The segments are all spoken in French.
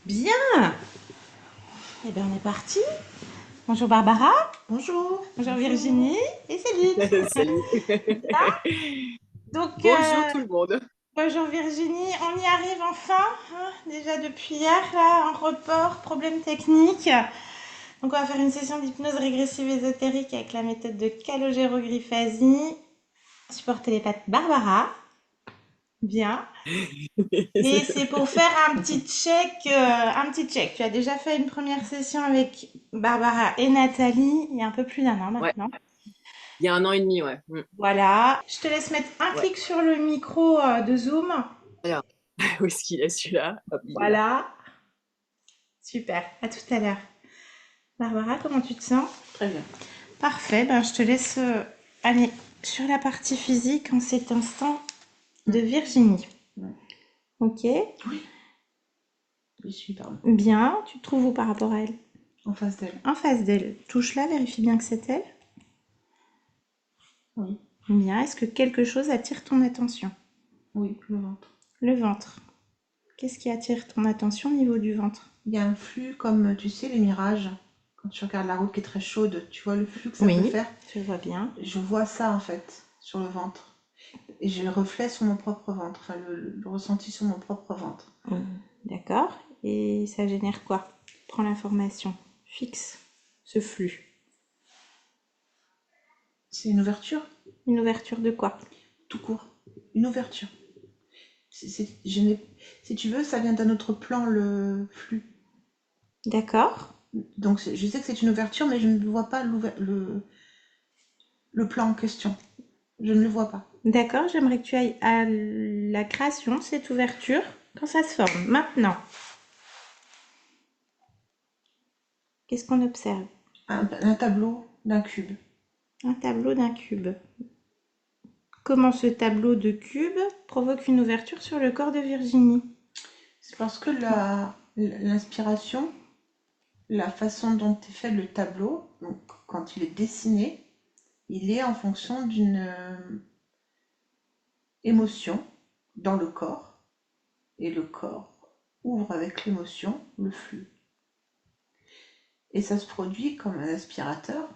Bien. Eh bien, on est parti. Bonjour Barbara. Bonjour. Bonjour Bonjour. Virginie. Et Céline. Salut. Bien. Donc, Bonjour tout le monde. bonjour Virginie. On y arrive enfin, hein, déjà depuis hier, là, un report, problème technique. Donc, on va faire une session d'hypnose régressive ésotérique avec la méthode de calogéroglyphasie. Support télépathe Barbara. Bien. Et c'est pour faire un petit check, un petit check. Tu as déjà fait une première session avec Barbara et Nathalie il y a un peu plus d'un an Ouais, maintenant. il y a un an et demi, ouais. Voilà. Je te laisse mettre un Ouais. clic sur le micro de Zoom. Alors, où est-ce qu'il est celui-là? Hop, il est là. Voilà. Super. À tout à l'heure. Barbara, comment tu te sens? Très bien. Parfait. Ben, je te laisse aller sur la partie physique en cet instant de Virginie. Ouais. Ok. Oui, je suis, pardon. Bien. Tu te trouves où par rapport à elle? En face d'elle. En face d'elle. Touche-la, vérifie bien que c'est elle. Oui, Bien. Est-ce que quelque chose attire ton attention? oui, le ventre. Le ventre. Qu'est-ce qui attire ton attention au niveau du ventre? Il y a un flux comme, tu sais, les mirages. Quand tu regardes la route qui est très chaude, tu vois le flux que ça peut Oui, faire. je vois bien. Je vois ça en fait sur le ventre. Et j'ai le reflet sur mon propre ventre, enfin le ressenti sur mon propre ventre. D'accord. Et ça génère quoi? Prends l'information. Fixe ce flux. C'est une ouverture, Une ouverture de quoi? tout court. Une ouverture. Je si tu veux, ça vient d'un autre plan, le flux. D'accord. Donc je sais que c'est une ouverture, mais je ne vois pas le plan en question. Je ne le vois pas. D'accord, j'aimerais que tu ailles à la création de cette ouverture quand ça se forme. Maintenant, qu'est-ce qu'on observe? Un tableau d'un cube. Un tableau d'un cube. Comment ce tableau de cube provoque une ouverture sur le corps de Virginie? C'est parce que Dites-moi. l'inspiration, la façon dont est fait le tableau, donc quand il est dessiné, il est en fonction d'une émotion dans le corps, et le corps ouvre avec l'émotion le flux. Et ça se produit comme un aspirateur,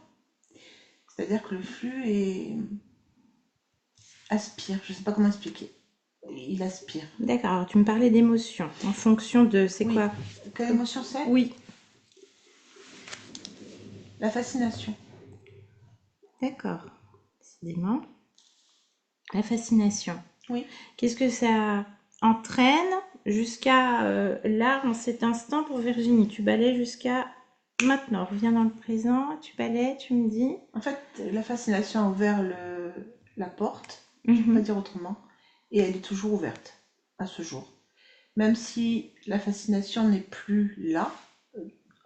c'est-à-dire que le flux aspire, je ne sais pas comment expliquer. Il aspire. D'accord, alors tu me parlais d'émotion. En fonction de... C'est Oui. quoi? Quelle émotion c'est? Oui, La fascination. d'accord. Décidément. La fascination. Oui. Qu'est-ce que ça entraîne jusqu'à là, en cet instant pour Virginie? Tu balayes jusqu'à maintenant. Reviens dans le présent. Tu balayes, tu me dis. En fait, la fascination a ouvert la porte, je ne peux pas Mhm. dire autrement, et elle est toujours ouverte à ce jour. Même si la fascination n'est plus là,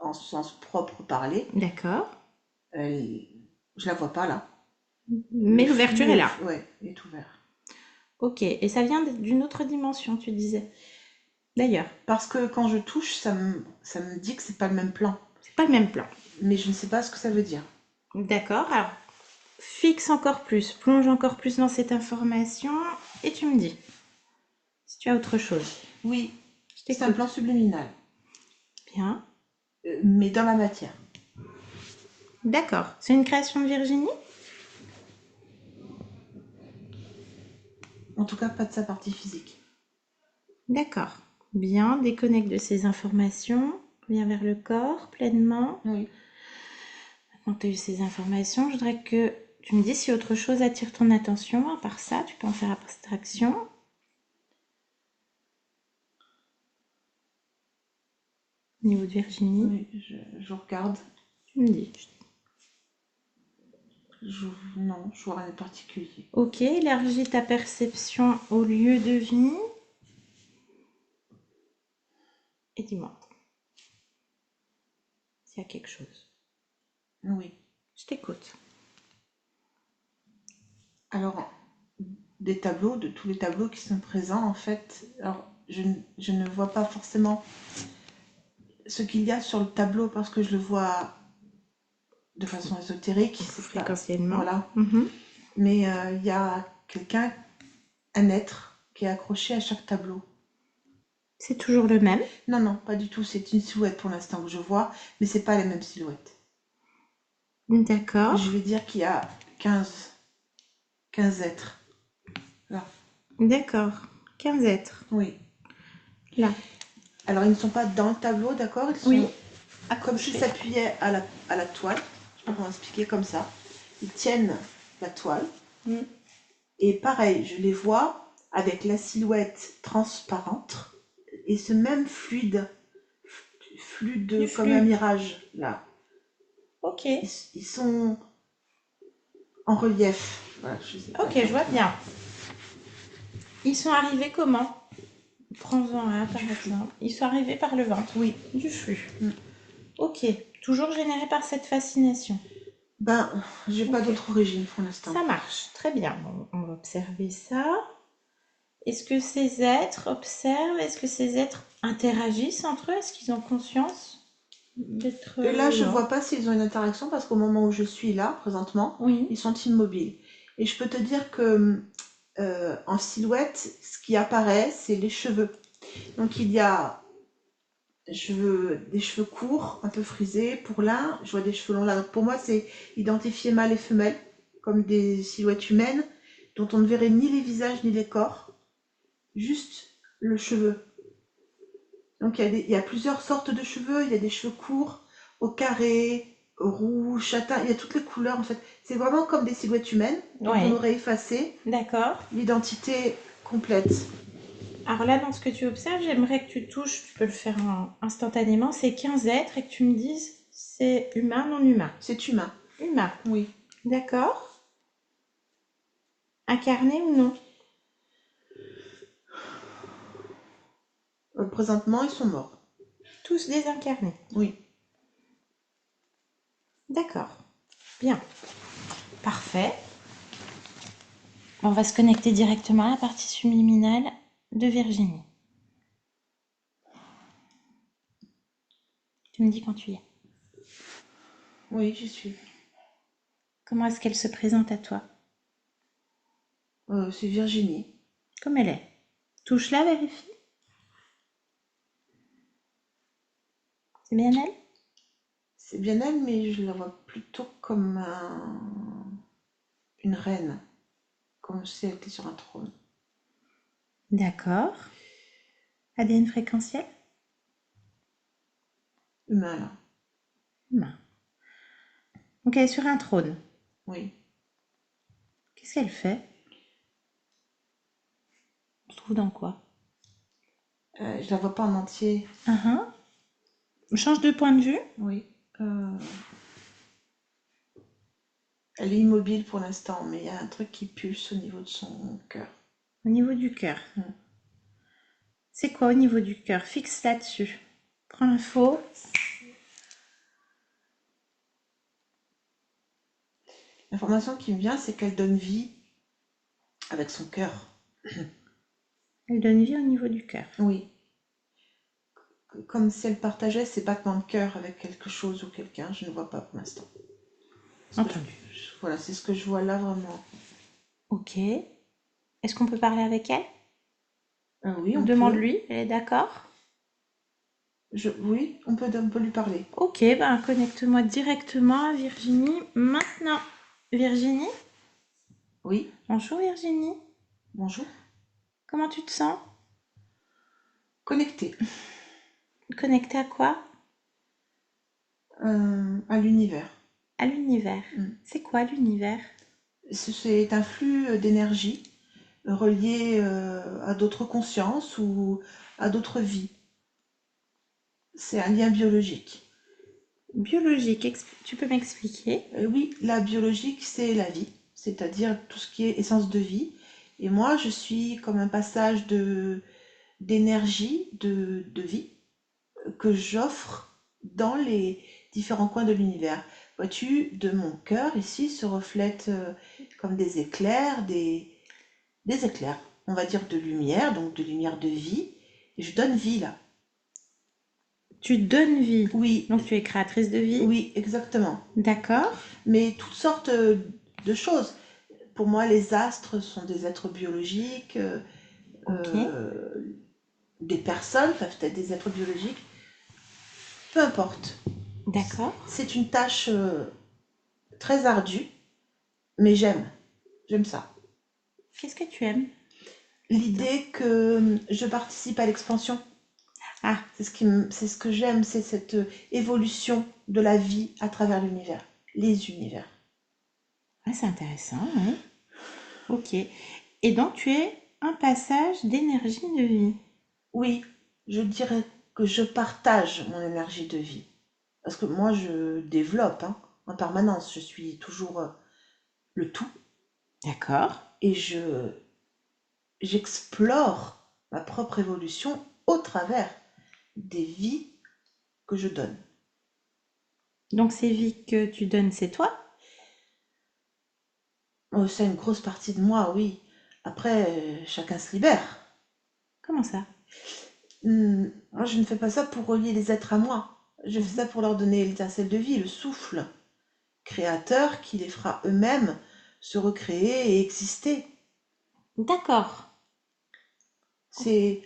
en sens propre parler, D'accord. elle, je la vois pas là. Mais Le l'ouverture flux est là. ouais, est ouvert. Ok. Et ça vient d'une autre dimension, tu disais. D'ailleurs, Parce que quand je touche, ça me dit que c'est pas le même plan. c'est pas le même plan. Mais je ne sais pas ce que ça veut dire. D'accord. Alors, fixe encore plus, plonge encore plus dans cette information et tu me dis si tu as autre chose. Oui, Je c'est un t'écoute. plan subliminal, Bien. mais dans la matière. D'accord. C'est une création de Virginie? En tout cas, pas de sa partie physique. D'accord. Bien, déconnecte de ces informations. Viens vers le corps pleinement. Oui. Maintenant que tu as eu ces informations, je voudrais que tu me dises si autre chose attire ton attention. À part ça, tu peux en faire abstraction. Au niveau de Virginie, Oui, je regarde. tu me dis. Non, je vois rien de particulier. Ok, élargis ta perception au lieu de vie. Et dis-moi s'il y a quelque chose. Oui. Je t'écoute. Alors, des tableaux, de tous les tableaux qui sont présents, en fait, alors je ne vois pas forcément ce qu'il y a sur le tableau parce que je le vois de façon ésotérique. C'est pas, Fréquentiellement. voilà. Mhm. Mais il y a quelqu'un, un être, qui est accroché à chaque tableau. C'est toujours le même. Non, non, pas du tout. C'est une silhouette pour l'instant que je vois, mais c'est pas les mêmes silhouettes. D'accord. Je vais dire qu'il y a quinze êtres. Là, D'accord. 15 êtres. oui. Là. Alors, ils ne sont pas dans le tableau, d'accord? Ils Oui. sont comme s'ils Accroché. s'appuyaient à la toile. Je sais pas comment expliquer, comme ça. Ils tiennent la toile. Mm. Et pareil, je les vois avec la silhouette transparente et ce même Du fluide comme un flux. mirage, là. Ok. Ils sont en relief. Voilà, je sais pas Ok, je comment vois dire. bien. Ils sont arrivés comment? Prends-en un par Du flux. exemple. Ils sont arrivés par le ventre. Oui. Du flux. Mm. Ok. Toujours généré par cette fascination. Ben, j'ai pas Ok. d'autre origine pour l'instant. Ça marche. Très bien. On va observer ça. Est-ce que ces êtres observent? Est-ce que ces êtres interagissent entre eux? Est-ce qu'ils ont conscience d'être Et là, je là? vois pas s'ils ont une interaction parce qu'au moment où je suis là, présentement, Oui. ils sont immobiles. Et je peux te dire que en silhouette, ce qui apparaît, c'est les cheveux. Donc il y a des cheveux courts, un peu frisés pour l'un, je vois des cheveux longs là. Donc pour moi, c'est identifier mâle et femelle, comme des silhouettes humaines, dont on ne verrait ni les visages ni les corps, juste le cheveu. Donc il y a plusieurs sortes de cheveux, il y a des cheveux courts, au carré, au rouge, châtain, il y a toutes les couleurs en fait. C'est vraiment comme des silhouettes humaines dont on Oui. aurait effacé D'accord. l'identité complète. Alors là, dans ce que tu observes, j'aimerais que tu touches, tu peux le faire instantanément, ces 15 êtres et que tu me dises c'est humain, non humain. C'est humain, Humain. oui. D'accord. Incarné ou non? Présentement, ils sont morts. Tous désincarnés. Oui. D'accord. Bien. Parfait. On va se connecter directement à la partie subliminale de Virginie. Tu me dis quand tu y es. Oui, j'y suis. Comment est-ce qu'elle se présente à toi? C'est Virginie. Comme elle est. Touche-la, vérifie. C'est bien elle? C'est bien elle, mais je la vois plutôt comme une reine, comme si elle était sur un trône. D'accord. ADN fréquentiel? Humain, là. Humain. Donc elle est sur un trône. Oui. Qu'est-ce qu'elle fait? On se trouve dans quoi? Je la vois pas en entier. Uh-huh. Change de point de vue. Oui. Elle est immobile pour l'instant, mais il y a un truc qui pulse au niveau de son cœur. Au niveau du cœur. C'est quoi au niveau du cœur? Fixe là-dessus. Prends l'info. L'information qui me vient, c'est qu'elle donne vie avec son cœur. Elle donne vie au niveau du cœur. Oui. Comme si elle partageait ses battements de cœur avec quelque chose ou quelqu'un. Je ne vois pas pour l'instant. Entendu. Voilà, c'est ce que je vois là vraiment. Ok. Est-ce qu'on peut parler avec elle? Oui, on peut. Demande-lui, elle est d'accord? Oui, on peut lui parler. Ok, ben connecte-moi directement à Virginie maintenant. Virginie? Oui, Bonjour Virginie. bonjour. Comment tu te sens? Connecté Connectée à quoi? à l'univers. À l'univers. Mm. C'est quoi l'univers? C'est un flux d'énergie relié à d'autres consciences ou à d'autres vies. C'est un lien biologique. Biologique, tu peux m'expliquer? Oui, la biologique, c'est la vie, c'est-à-dire tout ce qui est essence de vie. Et moi, je suis comme un passage d'énergie, de vie, que j'offre dans les différents coins de l'univers. Vois-tu, de mon cœur, ici, se reflètent comme des éclairs, des éclairs, on va dire de lumière, donc de lumière de vie. Et je donne vie là. Tu donnes vie. Oui, Donc tu es créatrice de vie. oui, exactement. D'accord. Mais toutes sortes de choses. Pour moi, les astres sont des êtres biologiques. Ok. Euh, des personnes, peuvent être des êtres biologiques, peu importe. D'accord. C'est une tâche très ardue, mais j'aime ça. Qu'est-ce que tu aimes? L'idée que je participe à l'expansion, Ah, c'est ce que j'aime, c'est cette évolution de la vie à travers l'univers, les univers. ah, c'est intéressant, oui. Ok. Et donc, tu es un passage d'énergie de vie. Oui, je dirais que je partage mon énergie de vie. Parce que moi, je développe hein, en permanence. Je suis toujours le tout. D'accord. Et j'explore ma propre évolution au travers des vies que je donne. Donc, ces vies que tu donnes, c'est toi? Oh, c'est une grosse partie de moi, oui. Après, chacun se libère. Comment ça? Moi, je ne fais pas ça pour relier les êtres à moi. Je fais ça pour leur donner l'étincelle de vie, le souffle créateur qui les fera eux-mêmes se recréer et exister. D'accord. C'est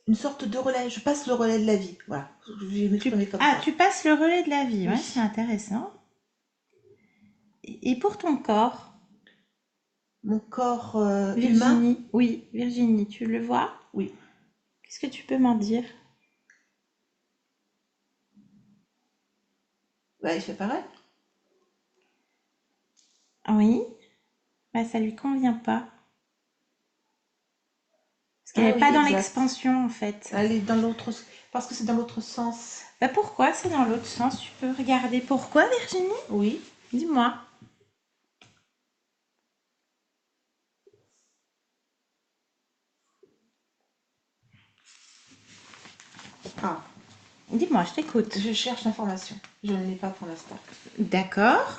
une sorte de relais. Je passe le relais de la vie. Voilà, je vais m'exprimer comme Ah, ça. tu passes le relais de la vie, ouais, c'est Oui. intéressant. Et pour ton corps, Mon corps humain, Virginie, oui, Virginie, tu le vois? oui. Qu'est-ce que tu peux m'en dire? Bah, il fait pareil. Ah oui, bah ça lui convient pas. Parce qu'elle Ah n'est oui, pas dans exact. l'expansion en fait. Elle est dans l'autre... Parce que c'est dans l'autre sens. Bah pourquoi? C'est dans l'autre sens. Tu peux regarder pourquoi, Virginie? Oui. Dis-moi. Ah, Dis-moi, je t'écoute. je cherche l'information. Je ne l'ai pas pour l'instant. D'accord.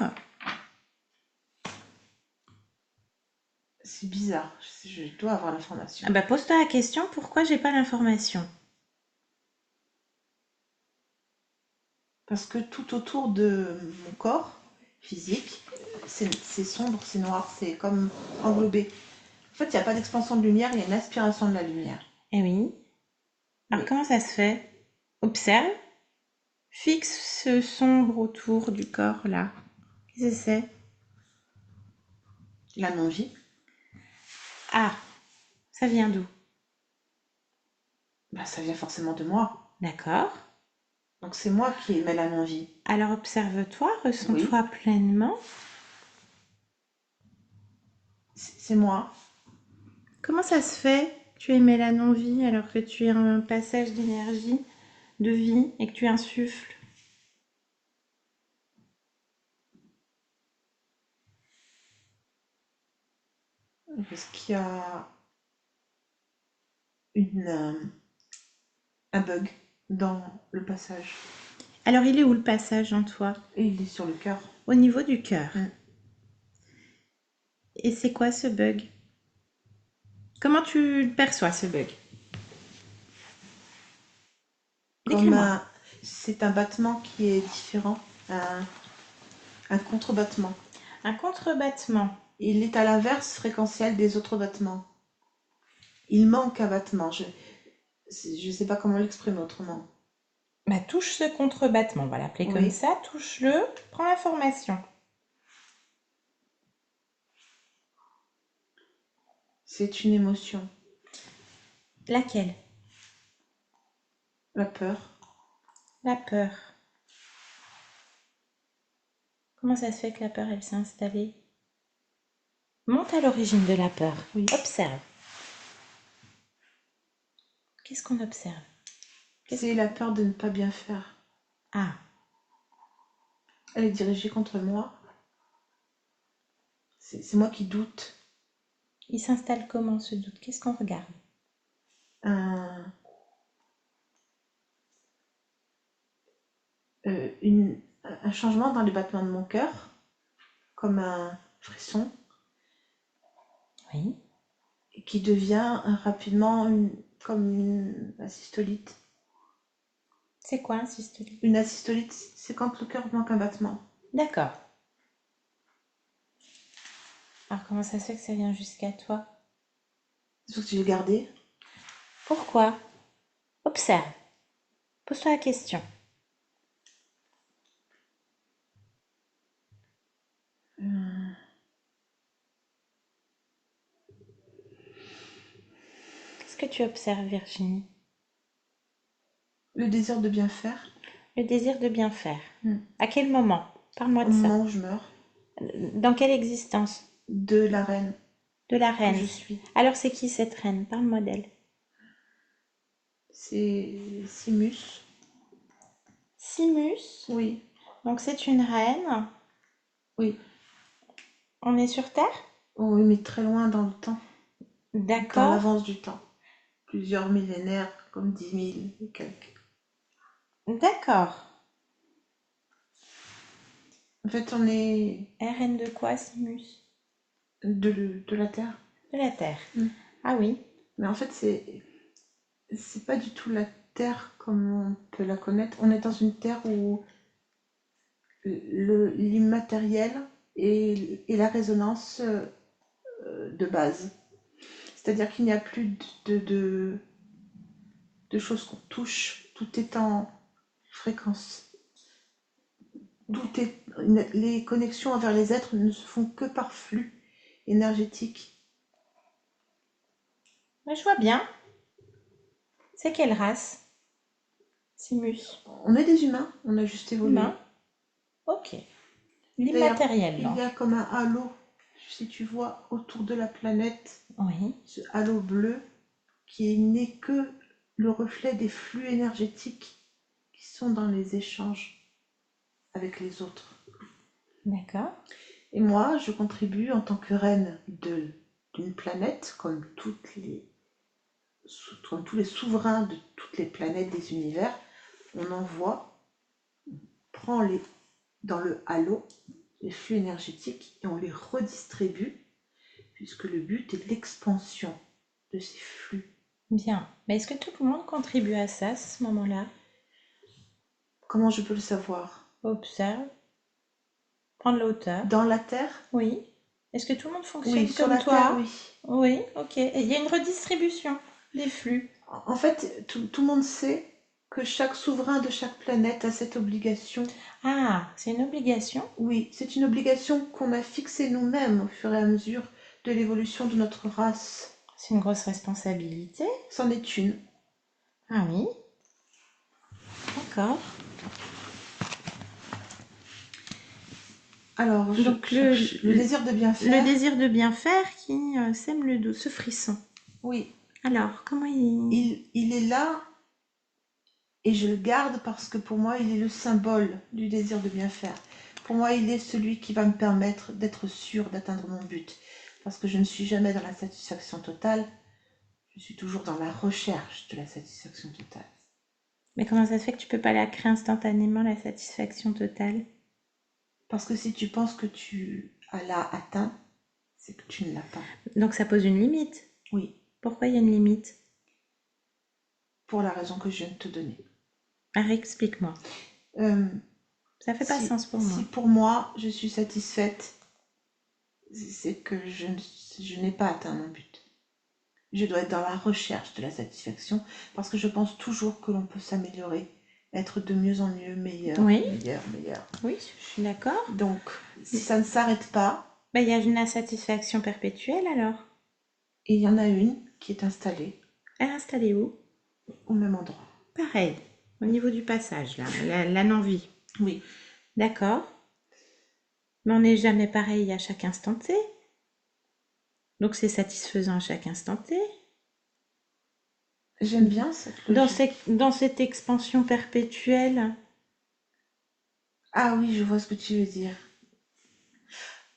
C'est bizarre. Je dois avoir l'information. Ah bah pose-toi la question, pourquoi j'ai pas l'information? Parce que tout autour de mon corps physique, c'est sombre, c'est noir, c'est comme englobé. En fait, il n'y a pas d'expansion de lumière, il y a une aspiration de la lumière. Eh oui. Alors Mais comment ça se fait? Observe. Fixe ce sombre autour du corps là. Qu'est-ce que c'est? la non-vie, Ah, ça vient d'où? bah, ça vient forcément de moi. D'accord. Donc c'est moi qui émets la non-vie. Alors observe-toi, Oui, ressens-toi pleinement. c'est moi. Comment ça se fait que tu émets la non-vie alors que tu es un passage d'énergie, de vie et que tu insuffles? Parce qu'il y a une, un bug dans le passage. Alors il est où le passage en toi? Et il est sur le cœur. Au niveau du cœur. Mm. Et c'est quoi ce bug? Comment tu perçois ce bug? Comme Décris-moi. c'est un battement qui est différent, un contrebattement. Un contrebattement. Il est à l'inverse fréquentiel des autres battements. Il manque un battement. Je ne sais pas comment l'exprimer autrement. Bah, touche ce contrebattement, on va l'appeler comme Oui, ça. Touche-le, prends l'information. c'est une émotion. Laquelle? La peur. La peur. Comment ça se fait que la peur, elle s'est installée? Monte à l'origine de la peur. Oui. Observe. Qu'est-ce qu'on observe? C'est la peur de ne pas bien faire. Ah, Elle est dirigée contre moi. C'est moi qui doute. il s'installe comment ce doute? Qu'est-ce qu'on regarde? Un, un changement dans les battements de mon cœur, comme un frisson, Oui. qui devient rapidement comme une asystolite. C'est quoi un systolique? Une asystolite, c'est quand le cœur manque un battement. D'accord. Alors comment ça se fait que ça vient jusqu'à toi? C'est ce que j'ai gardé. Pourquoi? Observe. Pose-toi la question. Euh, Qu'est-ce que tu observes, Virginie? le désir de bien faire, Le désir de bien faire. hmm, À quel moment? Parle-moi au de ça. moment où je meurs, Dans quelle existence? de la reine De la que reine. je suis. Alors c'est qui cette reine? Parle-moi d'elle. C'est Simus. Simus. Oui, Donc c'est une reine. oui. On est sur Terre? Oh, oui, mais très loin dans le temps, dans D'accord. l'avance du temps. Plusieurs millénaires, comme 10 000 et quelques. D'accord. En fait, on est Elle reine de quoi, Simus? de la Terre. De la Terre. Hmm. Ah oui. Mais en fait, c'est pas du tout la Terre comme on peut la connaître. On est dans une Terre où l'immatériel et la résonance de base. C'est-à-dire qu'il n'y a plus de choses qu'on touche. Tout est en fréquence. Les connexions envers les êtres ne se font que par flux énergétique. Ouais, je vois bien. C'est quelle race? Simus. On est des humains, on a juste évolué. Humain. Ok. D'ailleurs, L'immatériel, il y donc. a comme un halo, si tu vois, autour de la planète, Oui. ce halo bleu qui n'est que le reflet des flux énergétiques qui sont dans les échanges avec les autres. D'accord. Et moi, je contribue en tant que reine d'une planète, comme tous les souverains de toutes les planètes des univers. On envoie, prend dans le halo les flux énergétiques et on les redistribue, puisque le but est l'expansion de ces flux. Bien. Mais est-ce que tout le monde contribue à ça, à ce moment-là? Comment je peux le savoir? Observe. Prendre la hauteur. Dans la Terre? Oui. Est-ce que tout le monde Oui, fonctionne sur comme la Terre, toi? oui. Oui, ok. Et il y a une redistribution des flux. En fait, tout le monde sait que chaque souverain de chaque planète a cette obligation. Ah, c'est une obligation? Oui, c'est une obligation qu'on a fixée nous-mêmes au fur et à mesure de l'évolution de notre race. C'est une grosse responsabilité. C'en est une. Ah oui, d'accord. Alors, je Donc cherche le désir de bien le faire. désir de bien faire qui sème le dos, ce frisson. Oui, Alors, comment il... il est là et je le garde parce que pour moi, il est le symbole du désir de bien faire. Pour moi, il est celui qui va me permettre d'être sûr d'atteindre mon but. Parce que je ne suis jamais dans la satisfaction totale, je suis toujours dans la recherche de la satisfaction totale. Mais comment ça se fait que tu peux pas la créer instantanément, la satisfaction totale? Parce que si tu penses que tu l'as atteint, c'est que tu ne l'as pas. Donc ça pose une limite. Oui, Pourquoi il y a une limite? pour la raison que je viens de te donner. Alors explique-moi. Euh, Ça fait pas sens pour moi. si pour moi, je suis satisfaite, c'est que je n'ai pas atteint mon but. Je dois être dans la recherche de la satisfaction parce que je pense toujours que l'on peut s'améliorer, être de mieux en mieux, meilleur, Oui. meilleur, meilleur. Oui, je suis d'accord. Donc, si ça ne s'arrête pas, Ben, il y a une insatisfaction perpétuelle alors. et il y en a une qui est installée Elle est installée où? au même endroit. Pareil, au niveau du passage, là, la non-vie. Oui, D'accord. Mais on n'est jamais pareil à chaque instant T. Donc c'est satisfaisant à chaque instant T. j'aime bien cette logique. Dans cette expansion perpétuelle. Ah oui, je vois ce que tu veux dire.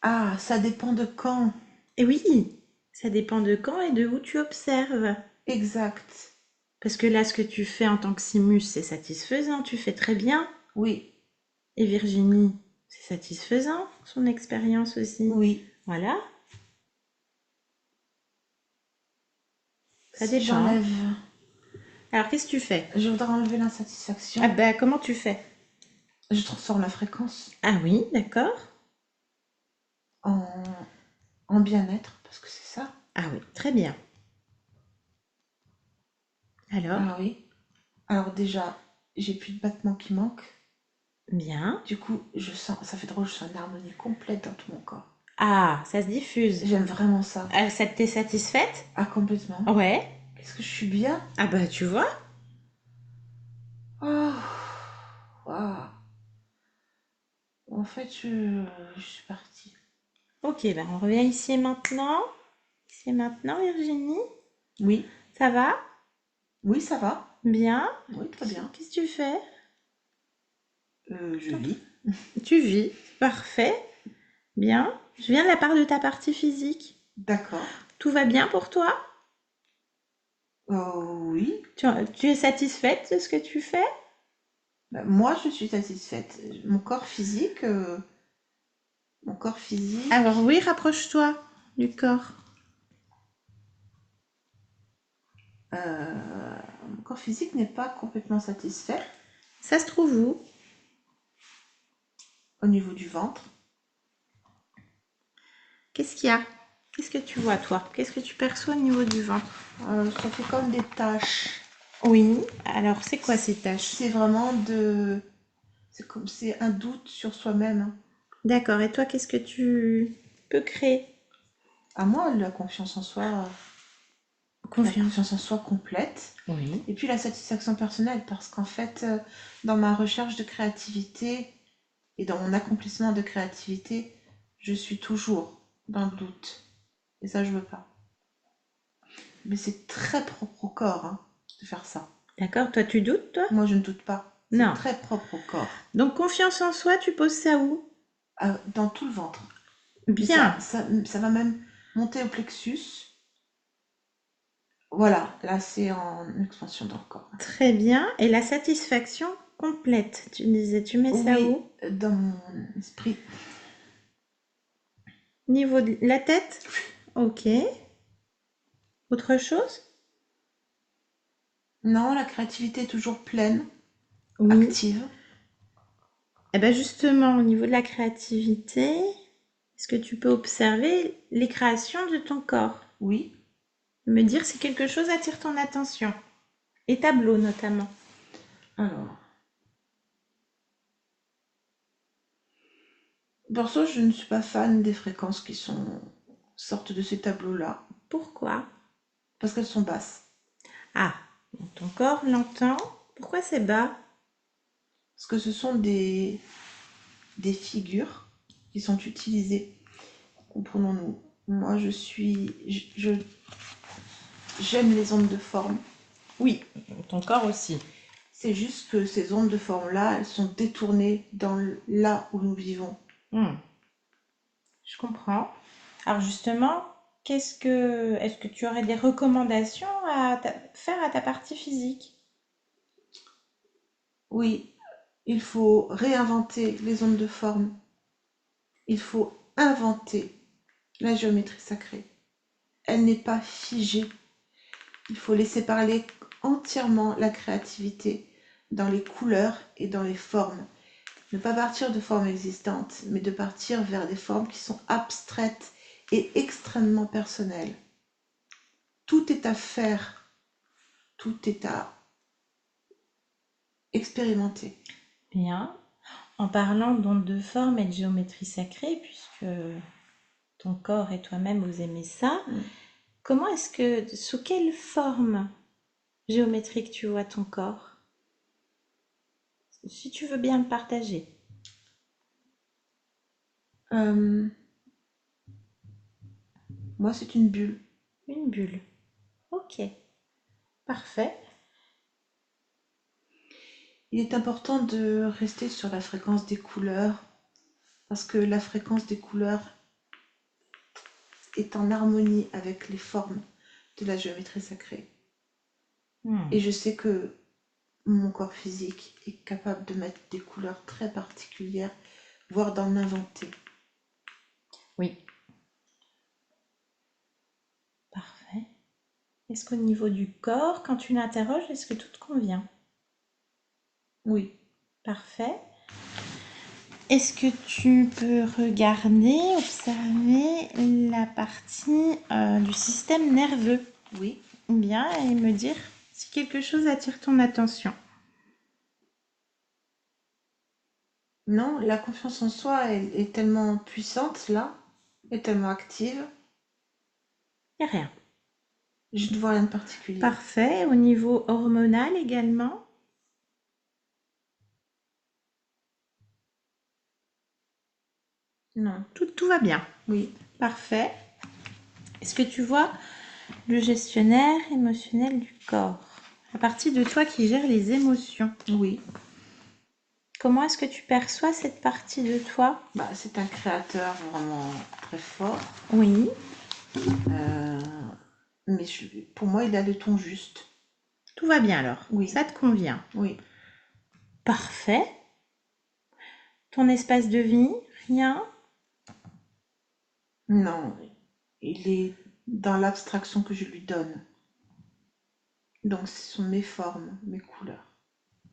Ah, ça dépend de quand. Et oui, ça dépend de quand et de où tu observes. Exact. Parce que là, ce que tu fais en tant que Simus, c'est satisfaisant, tu fais très bien. Oui, Et Virginie, c'est satisfaisant, son expérience aussi. oui. Voilà, ça Si dépend. j'enlève, Alors, qu'est-ce que tu fais? je voudrais enlever Ah l'insatisfaction. ben, comment tu fais? Je transforme la fréquence Ah oui, d'accord. en, en bien-être, parce que c'est ça. Ah oui, très bien. Alors, Ah oui. Alors déjà, j'ai plus de battements qui manquent. Bien. Du coup, je sens, ça fait drôle, je sens une harmonie complète dans tout mon corps. Ah, ça se diffuse. J'aime vraiment ça. Ça t'es satisfaite? Ah, complètement. Ouais. Qu'est-ce que je suis bien. Ah bah tu vois. Oh, waouh. En fait, je suis partie. Ok, ben on revient ici et maintenant. Ici et maintenant, Virginie. Oui, Ça va? oui, ça va. Bien. Oui, très bien. Qu'est-ce que tu fais? Je vis. Tu vis. Parfait. Bien. Je viens de la part de ta partie physique. D'accord. Tout va bien pour toi? Oui. Tu es satisfaite de ce que tu fais? Bah, moi, je suis satisfaite. Mon corps Alors physique, oui, rapproche-toi du corps. mon corps physique n'est pas complètement satisfait Ça se trouve où? au niveau du ventre. Qu'est-ce qu'il y a? Qu'est-ce que tu vois, toi? Qu'est-ce que tu perçois au niveau du ventre? Ça fait comme des taches. Oui. Alors, c'est quoi ces taches? C'est vraiment de... C'est comme c'est un doute sur soi-même, hein. D'accord. Et toi, qu'est-ce que tu peux créer? À moi, la Confiance. confiance en soi complète. Oui. Et puis la satisfaction personnelle, parce qu'en fait, dans ma recherche de créativité et dans mon accomplissement de créativité, je suis toujours dans le doute. Et ça, je veux pas. Mais c'est très propre au corps, hein, de faire ça. D'accord. Toi, tu doutes, toi? Moi, je ne doute pas. C'est Non. très propre au corps. Donc, confiance en soi, tu poses ça où? Dans tout le ventre. Mais Bien. ça va même monter au plexus. Voilà, là, c'est en expansion dans le corps. Très bien. Et la satisfaction complète, tu disais, tu mets ça Oui, où? dans mon esprit. Niveau de la tête? Ok. Autre chose? Non, la créativité est toujours pleine, Oui. active. Eh bien justement, au niveau de la créativité, est-ce que tu peux observer les créations de ton corps? Oui. Me dire si quelque chose attire ton attention. Les tableaux notamment. Alors, perso, je ne suis pas fan des fréquences sortent de ces tableaux-là, Pourquoi? parce qu'elles sont basses. Ah, ton corps l'entend. Pourquoi c'est bas? Parce que ce sont des figures qui sont utilisées. Comprenons-nous. Moi, j'aime les ondes de forme. Oui, ton corps aussi. C'est juste que ces ondes de forme-là, elles sont détournées là où nous vivons. Hmm, je comprends. Alors justement, est-ce que tu aurais des recommandations à faire à ta partie physique? Oui, il faut réinventer les ondes de forme. Il faut inventer la géométrie sacrée. Elle n'est pas figée. Il faut laisser parler entièrement la créativité dans les couleurs et dans les formes. Ne pas partir de formes existantes, mais de partir vers des formes qui sont abstraites et extrêmement personnelles. Tout est à faire, tout est à expérimenter. Bien. En parlant d'ondes de forme et de géométrie sacrée, puisque ton corps et toi-même vous aimez ça, comment est-ce que, sous quelle forme géométrique tu vois ton corps? Si tu veux bien le partager. Euh, Moi, c'est une bulle. Une bulle. Ok. Parfait. Il est important de rester sur la fréquence des couleurs parce que la fréquence des couleurs est en harmonie avec les formes de la géométrie sacrée. Hmm. Et je sais que mon corps physique est capable de mettre des couleurs très particulières, voire d'en inventer. Oui. Parfait. Est-ce qu'au niveau du corps, quand tu l'interroges, est-ce que tout te convient? Oui. Parfait. Est-ce que tu peux regarder, observer la partie du système nerveux? Oui. Bien, et me dire si quelque chose attire ton attention. Non, la confiance en soi, elle est tellement puissante là, est tellement active. Il n'y a rien. Je ne vois rien de particulier. Parfait. Au niveau hormonal également, Non, tout va bien. oui, Parfait. Est-ce que tu vois le gestionnaire émotionnel du corps? La partie de toi qui gère les émotions. oui. Comment est-ce que tu perçois cette partie de toi? Bah, c'est un créateur vraiment très fort. Oui, Euh, mais pour moi, il a le ton juste. tout va bien alors. Oui, Ça te convient. oui. Parfait. Ton espace de vie, rien. Non, il est dans l'abstraction que je lui donne. Donc, ce sont mes formes, mes couleurs,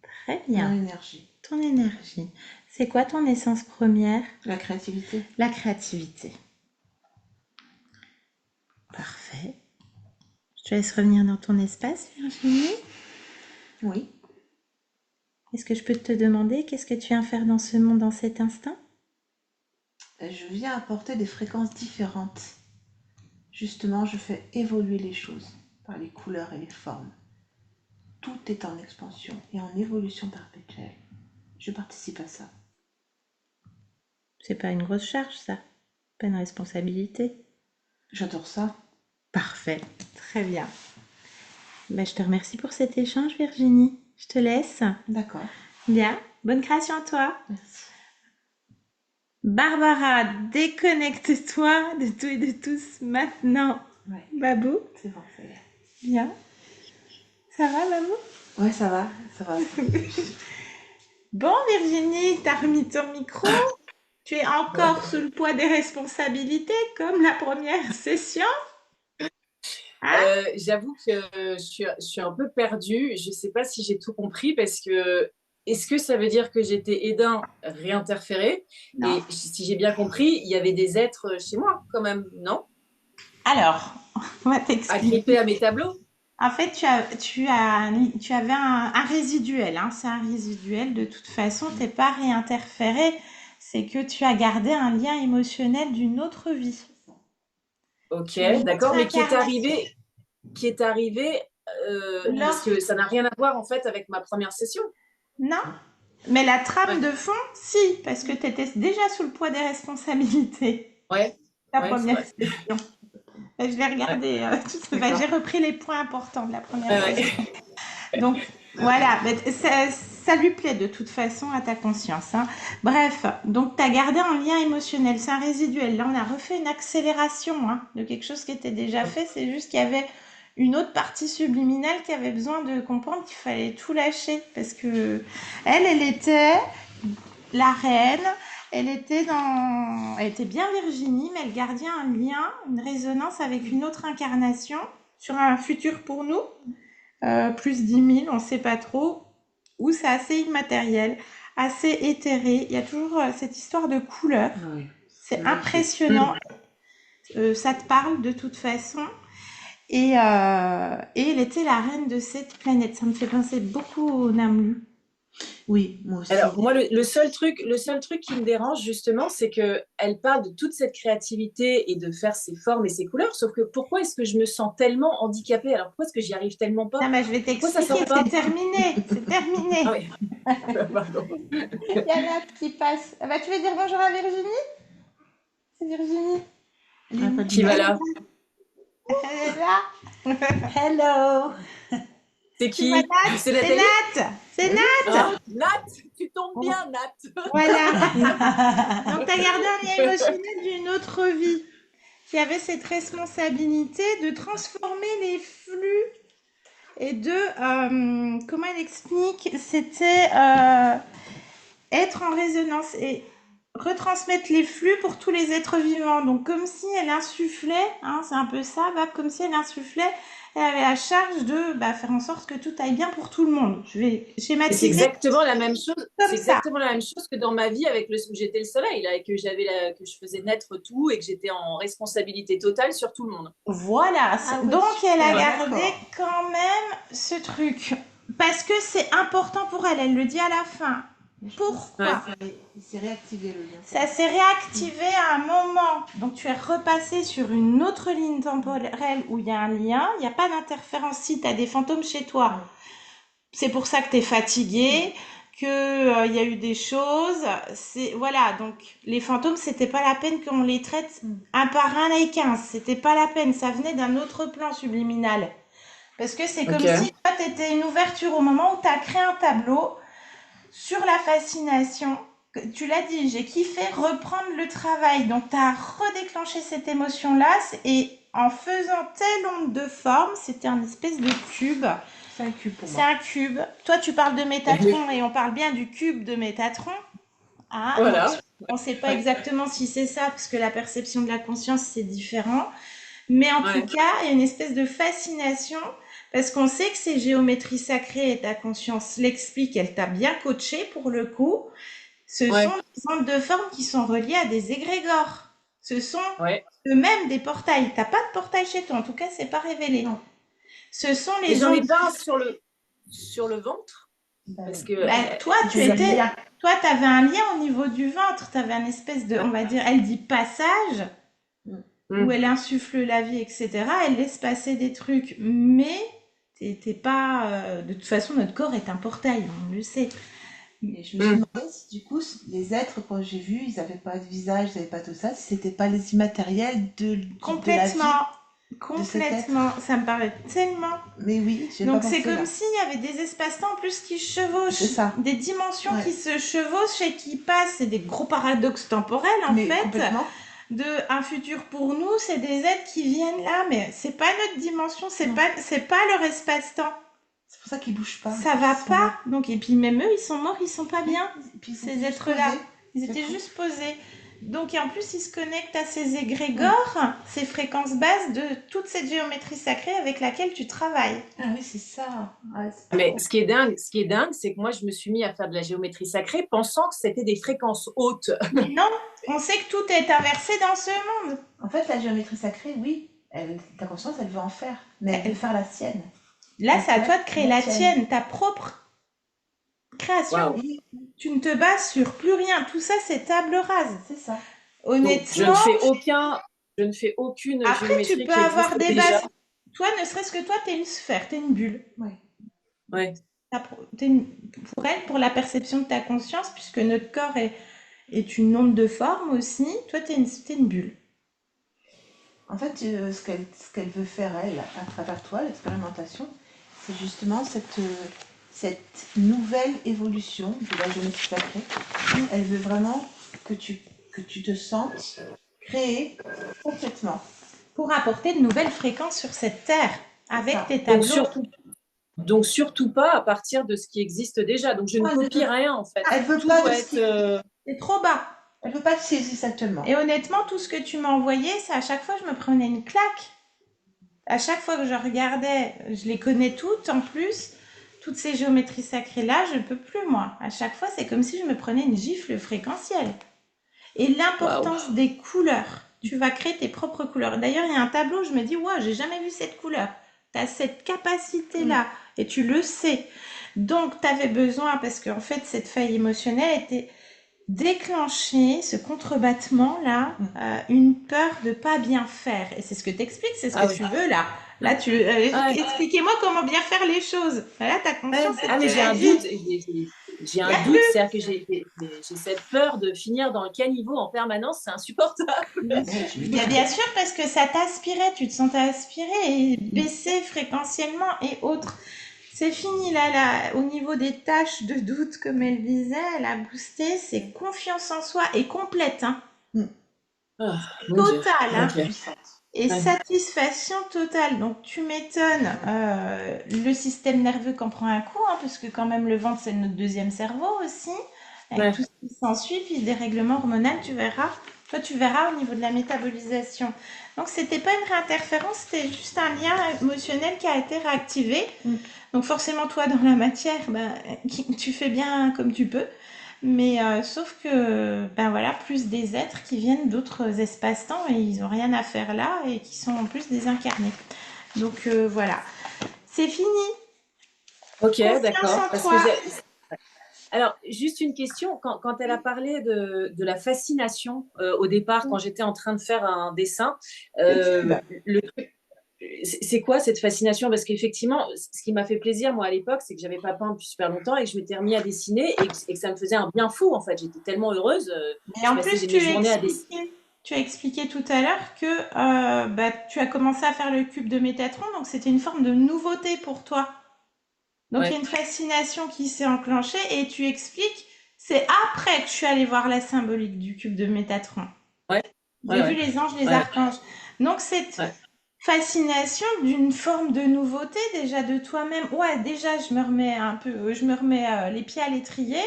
Très mon bien. énergie, Ton énergie. C'est quoi ton essence première? la créativité. La créativité. Parfait. Je te laisse revenir dans ton espace, Virginie. Oui. Est-ce que je peux te demander qu'est-ce que tu viens faire dans ce monde dans cet instant? Je viens apporter des fréquences différentes. Justement, je fais évoluer les choses par les couleurs et les formes. Tout est en expansion et en évolution perpétuelle. Je participe à ça. C'est pas une grosse charge, ça. Pas une responsabilité. J'adore ça. Parfait. Très bien. Ben, je te remercie pour cet échange, Virginie. Je te laisse. D'accord. Bien. Bonne création à toi. Merci. Barbara, déconnecte-toi de tout et de tous maintenant. Ouais, Babou, c'est bon, ça y est. bien. Ça va, Babou? Ouais, ça va, ça va. Bon, Virginie, t'as remis ton micro. Tu es Ouais. encore sous le poids des responsabilités, comme la première session. Hein? J'avoue que je suis un peu perdue. Je ne sais pas si j'ai tout compris parce que est-ce que ça veut dire que j'étais Eden réinterféré? Non. Et si j'ai bien compris, il y avait des êtres chez moi quand même, non? Alors, on va t'expliquer. Agrippés à mes tableaux? En fait, tu avais un résiduel. Hein. C'est un résiduel. De toute façon, t'es pas réinterféré. C'est que tu as gardé un lien émotionnel d'une autre vie, Ok, d'une autre d'accord, mais incarnation. qui est arrivé parce Lors... que ça n'a rien à voir en fait avec ma première session. Non, mais la trame Ouais, de fond, si, parce que tu étais déjà sous le poids des responsabilités. ouais, La ouais, c'est première vrai. session. Je l'ai Ouais, regardé. D'accord. J'ai repris les points importants de la première session. ouais. Donc voilà, mais ça lui plaît de toute façon à ta conscience. Hein. Bref, donc tu as gardé un lien émotionnel, c'est un résiduel. Là, on a refait une accélération hein, de quelque chose qui était déjà fait. C'est juste qu'il y avait une autre partie subliminale qui avait besoin de comprendre qu'il fallait tout lâcher. Parce que elle était la reine, elle était bien Virginie, mais elle gardait un lien, une résonance avec une autre incarnation sur un futur pour nous plus 10 000, on ne sait pas trop, ou c'est assez immatériel, assez éthéré. Il y a toujours cette histoire de couleurs. Oui, c'est C'est magnifique. impressionnant. Ça te parle de toute façon. Et elle était la reine de cette planète. Ça me fait penser beaucoup au Namlu. Oui, moi aussi. Alors, moi, le seul truc qui me dérange, justement, c'est qu'elle parle de toute cette créativité et de faire ses formes et ses couleurs. Sauf que pourquoi est-ce que je me sens tellement handicapée? Alors, pourquoi est-ce que j'y arrive tellement pas? Non, mais je vais Pourquoi ça t'expliquer, sort pas? c'est terminé. C'est Ah terminé. oui, pardon. Il y a Nat qui passe. Ah bah, tu veux dire bonjour à Virginie? C'est Virginie. Ah, pas Qui du va tout. là? Elle est là. Hello. C'est Tu vois qui? Nat? C'est C'est Nathalie? Nat. C'est Nat. Ah, Nat, tu tombes bien, Nat. Voilà. Donc, tu as gardé un lien émotionnel d'une autre vie qui avait cette responsabilité de transformer les flux et comment elle explique, c'était être en résonance et retransmettre les flux pour tous les êtres vivants. Donc, comme si elle insufflait, hein, c'est un peu ça, comme si elle insufflait, elle avait la charge de faire en sorte que tout aille bien pour tout le monde. Je vais C'est schématiser exactement la même chose. C'est comme ça. exactement la même chose que dans ma vie avec où j'étais le soleil, là, et que que je faisais naître tout et que j'étais en responsabilité totale sur tout le monde. Voilà. Ah oui, Donc, elle a super, gardé d'accord. quand même ce truc. Parce que c'est important pour elle. Elle le dit à la fin. Mais je pense Pourquoi? il s'est réactivé le lien. Ça s'est réactivé à un moment. Donc tu es repassé sur une autre ligne temporelle où il y a un lien. Il n'y a pas d'interférence si tu as des fantômes chez toi. C'est pour ça que tu es fatigué, que il y a eu des choses. Voilà, donc les fantômes, c'était pas la peine qu'on les traite un par un les 15. C'était pas la peine. Ça venait d'un autre plan subliminal. Parce que c'est comme si toi, tu étais une ouverture au moment où tu as créé un tableau sur la fascination. Tu l'as dit, j'ai kiffé reprendre le travail. Donc, tu as redéclenché cette émotion-là. Et en faisant telle onde de forme, c'était un espèce de cube. C'est un cube pour C'est moi. un cube. Toi, tu parles de Métatron et on parle bien du cube de Métatron. Ah, Voilà. donc, on ne sait pas exactement si c'est ça, parce que la perception de la conscience, c'est différent. Mais en tout cas, il y a une espèce de fascination parce qu'on sait que ces géométries sacrées et ta conscience l'explique, elle t'a bien coaché pour le coup. Ce sont des ondes de forme qui sont reliées à des égrégores. Ce sont eux-mêmes des portails. T'as pas de portail chez toi, en tout cas, c'est pas révélé. Non. Ce sont Et les j'en ai ondes. pas un sur le ventre. Parce que toi, toi, t'avais un lien au niveau du ventre. T'avais un espèce de, on va dire, elle dit passage, où elle insuffle la vie, etc. Elle laisse passer des trucs, mais t'es pas. De toute façon, notre corps est un portail, on le sait. Et je me suis demandé si du coup, les êtres, quand j'ai vu, ils n'avaient pas de visage, ils n'avaient pas tout ça, si c'était pas les immatériels de la vie. Complètement, ça me paraît tellement. Mais oui, j'ai pas donc pensé c'est comme là. s'il y avait des espaces-temps en plus qui chevauchent, C'est ça. des dimensions qui se chevauchent et qui passent. C'est des gros paradoxes temporels en fait. Complètement. De un futur pour nous, c'est des êtres qui viennent là, mais c'est pas notre dimension, c'est pas leur espace-temps. C'est pour ça qu'ils bougent pas. Ça va pas. Là. Donc et puis même eux, ils sont morts, ils sont pas bien. Et puis, ces êtres-là, ils étaient juste posés. Donc, et en plus, ils se connectent à ces égrégores, ces fréquences basses de toute cette géométrie sacrée avec laquelle tu travailles. Ah oui, c'est ça. Ouais, mais ce qui est dingue, c'est que moi, je me suis mis à faire de la géométrie sacrée pensant que c'était des fréquences hautes. Mais non, on sait que tout est inversé dans ce monde. En fait, la géométrie sacrée, oui, ta conscience, elle veut en faire, mais elle veut faire la sienne. Là, c'est à toi de créer la tienne, ta propre création. Wow. Tu ne te bases sur plus rien. Tout ça, c'est table rase. C'est ça. Honnêtement. Donc, je ne fais aucune après, géométrie. Tu peux avoir des bases. Toi, ne serait-ce que toi, tu es une sphère, tu es une bulle. Ouais. Pour elle, pour la perception de ta conscience, puisque notre corps est une onde de forme aussi, toi, tu es une bulle. En fait, ce qu'elle veut faire, elle, à travers toi, l'expérimentation, c'est justement cette nouvelle évolution de la géométrie sacrée. Elle veut vraiment que tu te sentes créé complètement. Pour apporter de nouvelles fréquences sur cette terre, avec tes tableaux. Donc surtout pas à partir de ce qui existe déjà. Donc je ne copie rien en fait. Elle veut tout pas doit être. C'est trop bas. Elle veut pas que tu saisisses actuellement. Et honnêtement, tout ce que tu m'as envoyé, ça à chaque fois je me prenais une claque. À chaque fois que je regardais, je les connais toutes en plus. Toutes ces géométries sacrées là, je ne peux plus moi. À chaque fois, c'est comme si je me prenais une gifle fréquentielle. Et l'importance des couleurs. Tu vas créer tes propres couleurs. D'ailleurs, il y a un tableau, je me dis, wow, j'ai jamais vu cette couleur. Tu as cette capacité-là et tu le sais. Donc, tu avais besoin, parce qu'en fait, cette faille émotionnelle était déclenchée, ce contrebattement-là, une peur de pas bien faire. Et c'est ce que tu expliques, c'est ce que tu veux là. Là, expliquez-moi comment bien faire les choses. Voilà, ta conscience. Mais j'ai un doute. J'ai un doute, c'est-à-dire que j'ai cette peur de finir dans le caniveau en permanence, c'est insupportable. Bien sûr, parce que ça t'aspirait, tu te sentais aspirer et baisser fréquentiellement et autres. C'est fini là, au niveau des tâches de doute, comme elle disait, elle a boosté, c'est confiance en soi et complète. Totale. Et satisfaction totale. Donc tu m'étonnes, le système nerveux qu'en prend un coup, parce que quand même le ventre c'est notre deuxième cerveau aussi, avec tout ce qui s'ensuit, puis des règlements hormonaux, tu verras. Toi tu verras au niveau de la métabolisation. Donc c'était pas une réinterférence, c'était juste un lien émotionnel qui a été réactivé. Donc forcément toi dans la matière, tu fais bien comme tu peux. Mais sauf que, voilà, plus des êtres qui viennent d'autres espaces-temps et ils n'ont rien à faire là et qui sont en plus désincarnés. Donc voilà, c'est fini. Ok, d'accord. Alors, juste une question. Quand elle a parlé de la fascination au départ, quand j'étais en train de faire un dessin, le truc, c'est quoi cette fascination? Parce qu'effectivement, ce qui m'a fait plaisir, moi, à l'époque, c'est que j'avais pas peint depuis super longtemps et que je m'étais remis à dessiner et que ça me faisait un bien fou, en fait. J'étais tellement heureuse. Et Je en passais plus, mes journées à dessiner. tu as expliqué tout à l'heure que tu as commencé à faire le cube de Métatron, donc c'était une forme de nouveauté pour toi. Donc il y a Ouais, une fascination qui s'est enclenchée et tu expliques, c'est après que je suis allée voir la symbolique du cube de Métatron. ouais, J'ai ouais, vu ouais, les anges, les ouais, archanges. Donc cette ouais, fascination d'une forme de nouveauté déjà de toi-même. Ouais, déjà je me remets les pieds à l'étrier.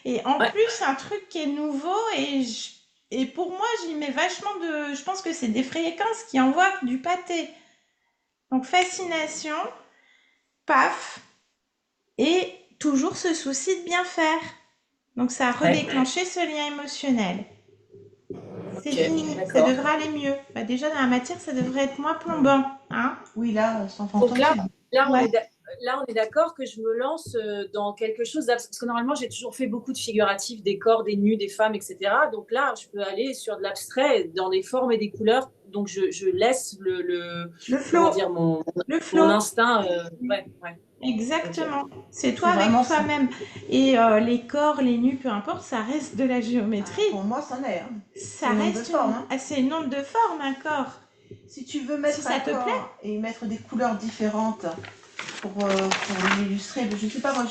Et en ouais, plus, un truc qui est nouveau et pour moi, j'y mets vachement je pense que c'est des fréquences qui envoient du pâté. Donc fascination, paf, et toujours ce souci de bien faire. Donc ça a ouais. redéclenché ce lien émotionnel. C'est Ok, fini, ça d'accord. devrait aller mieux. Bah déjà dans la matière, ça devrait être moins plombant, hein. Oui, là, sans Donc fantôme, là, c'est bon. là, on Ouais. est là, on est d'accord que je me lance dans quelque chose parce que normalement, j'ai toujours fait beaucoup de figuratifs, des corps, des nus, des femmes, etc. Donc là, je peux aller sur de l'abstrait, dans des formes et des couleurs. Donc je laisse Le comment flow, dire, le mon flow, instinct. Ouais, ouais, ok. Exactement. C'est toi c'est avec vraiment ça. toi-même. Et les corps, les nus, peu importe, ça reste de la Ah, géométrie. pour moi, c'en est. Hein. C'est Ça une onde de reste forme. Hein. c'est une onde de forme, un corps. Si tu veux Si mettre un ça te plaît. corps et mettre des couleurs différentes pour l'illustrer, je sais pas, moi,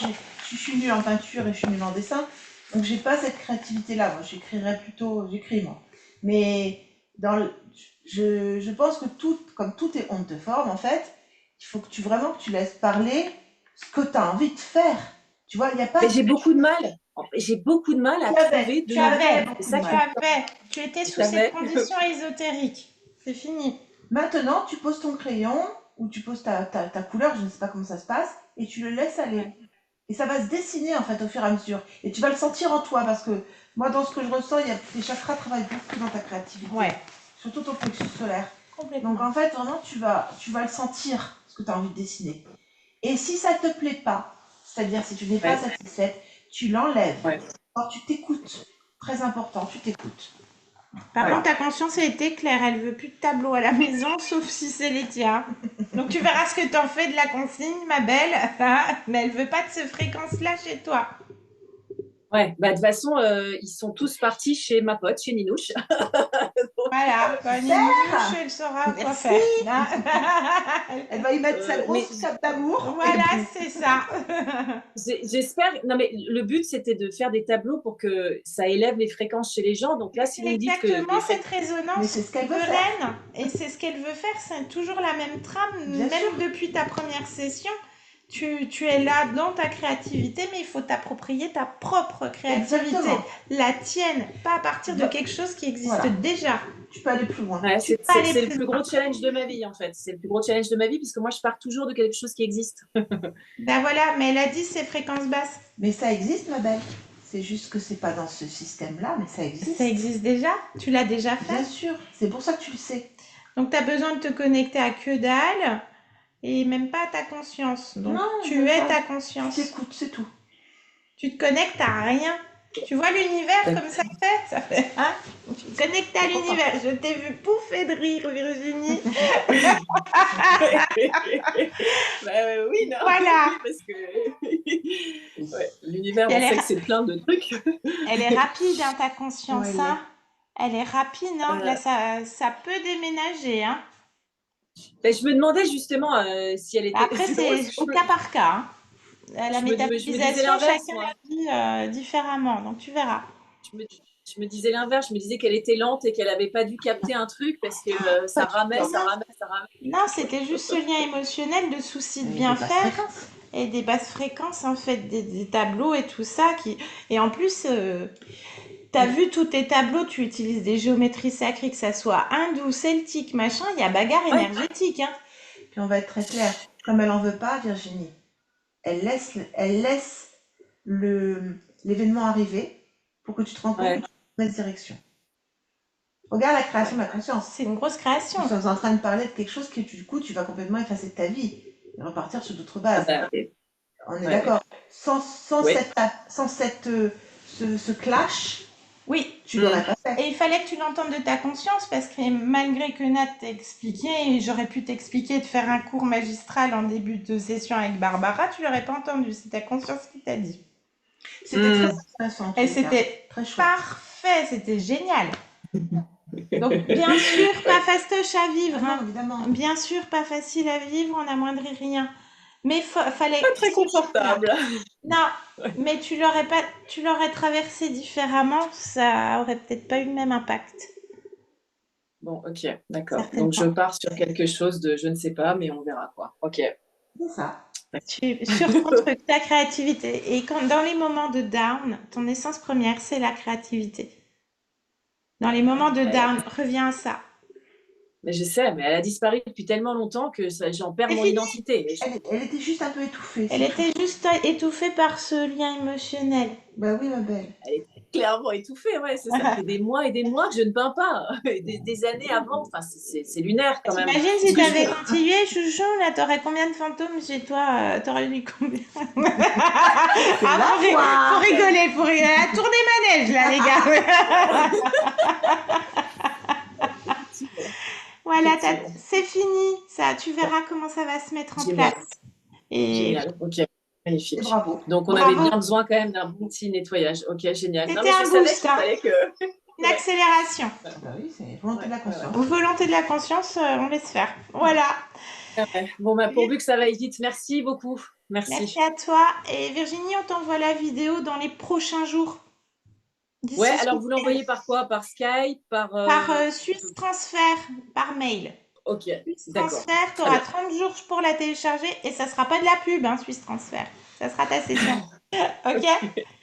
je suis nulle en peinture et je suis nulle en dessin, donc j'ai pas cette créativité-là. Moi, j'écris moi. Mais je pense que comme tout est onde de forme, en fait, il faut que vraiment que tu laisses parler ce que tu as envie de faire. Tu vois, il n'y a pas Mais de... j'ai beaucoup de mal à trouver de Tu nouveautés. avais C'est beaucoup de ça Tu qui me mal. avais, tu étais sous cette savait. condition ésotérique. C'est fini. Maintenant, tu poses ton crayon ou tu poses ta couleur, je ne sais pas comment ça se passe, et tu le laisses aller. Et ça va se dessiner en fait au fur et à mesure. Et tu vas le sentir en toi parce que moi, dans ce que je ressens, les chakras travaillent beaucoup dans ta créativité, Ouais, surtout ton plexus solaire. Donc complètement. en fait, vraiment, tu vas le sentir ce que tu as envie de dessiner. Et si ça te plaît pas, c'est-à-dire si tu n'es pas Ouais, satisfaite, tu l'enlèves. ouais. Or, tu t'écoutes. Très important, tu t'écoutes. Par contre, Voilà. ta conscience, elle était claire. Elle veut plus de tableau à la maison, sauf si c'est les tiens. Donc tu verras ce que t'en fais de la consigne, ma belle. Mais elle veut pas de ce fréquence-là chez toi. Ouais, bah, de toute façon, ils sont tous partis chez ma pote, chez Ninouche. Voilà, bonne Super. Ninouche, elle saura quoi Merci. faire. Elle va y mettre sa Mais grosse cape d'amour. Et Voilà, puis, c'est ça. j'espère. Non, mais le but, c'était de faire des tableaux pour que ça élève les fréquences chez les gens. Donc là, si C'est vous me dites que exactement les cette fréquences. mais résonance c'est ce qu'elle veut faire. souveraine. Et c'est ce qu'elle veut faire. C'est toujours la même trame, Bien sûr. même depuis ta première session. Tu es là dans ta créativité, mais il faut t'approprier ta propre créativité. Exactement. La tienne, pas à partir de Do- quelque chose qui existe Voilà. déjà. Tu peux aller plus loin. Ouais, Tu peux aller c'est le plus plus loin. gros challenge de ma vie, en fait. C'est le plus gros challenge de ma vie, puisque moi, je pars toujours de quelque chose qui existe. Ben voilà, mais elle a dit c'est fréquences basses. Mais ça existe, ma belle. C'est juste que c'est pas dans ce système-là, mais ça Ça existe. existe déjà. Tu l'as déjà fait. Bien sûr. C'est pour ça que tu le sais. Donc tu as besoin de te connecter à que dalle et même pas à ta conscience. Donc Non, tu même es pas. ta Tu conscience. t'écoutes, c'est tout. Tu te connectes à rien. Tu vois l'univers D'accord. comme ça fait, hein. Tu te connectes à Trop content. l'univers. Je t'ai vu pouffer de rire, Virginie. Oui, non, Voilà. oui, parce que ouais, l'univers, Et on sait que c'est plein de trucs. elle est rapide, hein, ta Ouais, conscience, elle hein. l'est. Elle est rapide, hein. Là, Euh, ça peut déménager, hein. ben, je me demandais justement si elle était. Après, C'est drôle, parce c'est que au cas par cas, hein. La je me disais métabolisation, l'inverse, chacun moi. la vit différemment. Donc, tu verras. Je me disais l'inverse. Je me disais qu'elle était lente et qu'elle n'avait pas dû capter un truc parce que Pas ça du tout. ramait, ça ramait, ça ramait. Non, c'était juste ce lien émotionnel de souci de Et bien des basses faire fréquences. et des basses fréquences, en fait, des tableaux et tout ça. Et en plus, t'as vu tous tes tableaux, tu utilises des géométries sacrées, que ça soit hindou, celtique, machin, il y a bagarre Ouais, énergétique, hein. Puis on va être très clair. Comme elle en veut pas, Virginie, elle laisse l'événement arriver pour que tu te rends compte que ouais. tu es dans cette direction. Regarde la création de la conscience. C'est une grosse Nous création. sommes en train de parler de quelque chose que du coup tu vas complètement effacer de ta vie et repartir sur d'autres Ah bases. bah, On est ouais. d'accord. sans Oui. ce clash, Oui. tu l'aurais pas fait. Et il fallait que tu l'entendes de ta conscience parce que malgré que Nat t'expliquait, et j'aurais pu t'expliquer de faire un cours magistral en début de session avec Barbara, tu l'aurais pas entendu. C'est ta conscience qui t'a dit. C'était très intéressant. En tous Et les cas. c'était Très chouette. parfait, c'était génial. Donc bien sûr, pas fastoche à vivre, Ah non, hein. évidemment. Bien sûr, pas facile à vivre, on n'amoindrit rien. Mais fallait. Pas très confortable. Non, mais tu l'aurais traversé différemment, ça aurait peut-être pas eu le même impact. Bon, ok, d'accord. Certainement. Donc je pars sur quelque chose de je ne sais pas, mais on verra quoi. Ok. C'est ça. Sur ton truc, ta créativité. Et dans les moments de down, ton essence première, c'est la créativité. Dans les moments de down, reviens à ça. Mais je sais, mais elle a disparu depuis tellement longtemps que j'en perds C'est mon fini. identité. Elle était juste un peu étouffée. Elle c'est tout. était juste étouffée par ce lien émotionnel. Bah oui, ma belle. Elle est clairement étouffée, ouais. Ça fait des mois et des mois que je ne peins pas. Des années avant. Enfin, c'est lunaire quand même. T'imagines Ce si que je t'avais fais. continué, chouchou, là, t'aurais combien de fantômes chez toi? T'aurais eu combien? Faut rigoler, faut rigoler. La tour des manèges, là, les gars. Voilà, c'est fini, ça. Tu verras comment ça va se mettre en Génial. place. Et Génial. Ok. Magnifique. Et bravo. Donc on avait bien besoin quand même d'un bon petit nettoyage. Ok, génial. Non, C'était mais un je savais boost, qu'il hein. fallait que. Une accélération. Bah oui, c'est volonté de la conscience. Volonté de la conscience, on laisse faire. Voilà. Ouais. Bon, bah, pourvu que ça vaille vite. Merci beaucoup. Merci à toi. Et Virginie, on t'envoie la vidéo dans les prochains jours. Ouais, alors vous l'envoyez par quoi? Par Skype? Par Suisse Transfert, par mail. Ok, Suisse d'accord. Transfert, tu auras 30 jours pour la télécharger et ça sera pas de la pub, hein, Suisse Transfert. Ça sera ta session. Ok.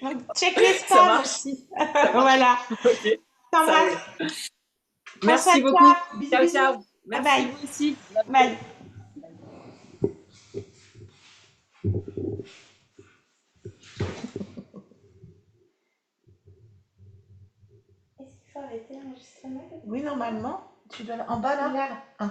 Donc, check les Ça spams marche. aussi. Ça marche. Voilà. Ok. T'embrasse. Merci beaucoup. Bisous, Ciao, bisous. ciao. Merci Bye. vous aussi. Bye. Est-ce qu'il faut arrêter l'enregistrement? Oui, normalement, tu dois en bas là. Là. Ah.